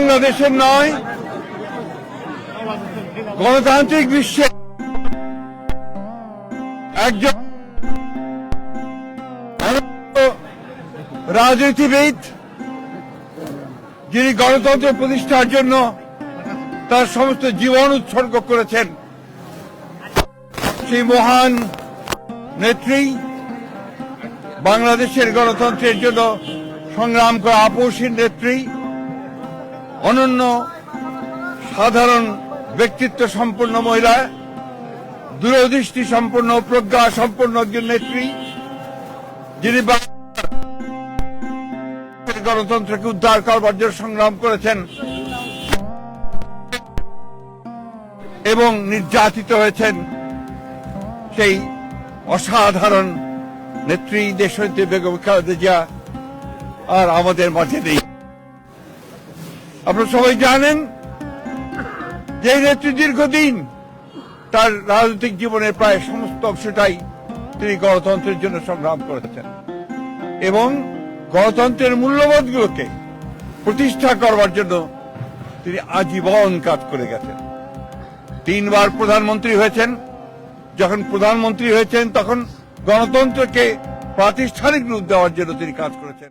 বাংলাদেশের নয়, গণতান্ত্রিক বিশ্বে একজন রাজনীতিবিদ যিনি গণতন্ত্র প্রতিষ্ঠার জন্য তার সমস্ত জীবন উৎসর্গ করেছেন, সেই মহান নেত্রী, বাংলাদেশের গণতন্ত্রের জন্য সংগ্রাম করা আপসীর নেত্রী, অনন্য সাধারণ ব্যক্তিত্ব সম্পন্ন মহিলা, দূরদৃষ্টি সম্পন্ন, প্রজ্ঞা সম্পন্ন একজন নেত্রী, যিনি গণতন্ত্রকে উদ্ধার করবার জন্য সংগ্রাম করেছেন এবং নির্যাতিত হয়েছেন, সেই অসাধারণ নেত্রী দেশনেত্রী বেগম খালেদা জিয়া আর আমাদের মাঝে নেই। আপনারা সবাই জানেন যে এই নেত্রী দীর্ঘদিন তার রাজনৈতিক জীবনের প্রায় সমস্ত অংশটাই তিনি গণতন্ত্রের জন্য সংগ্রাম করেছেন এবং গণতন্ত্রের মূল্যবোধগুলোকে প্রতিষ্ঠা করবার জন্য তিনি আজীবন কাজ করে গেছেন। 3 বার প্রধানমন্ত্রী হয়েছেন। যখন প্রধানমন্ত্রী হয়েছেন তখন গণতন্ত্রকে প্রাতিষ্ঠানিক রূপ দেওয়ার জন্য তিনি কাজ করেছেন।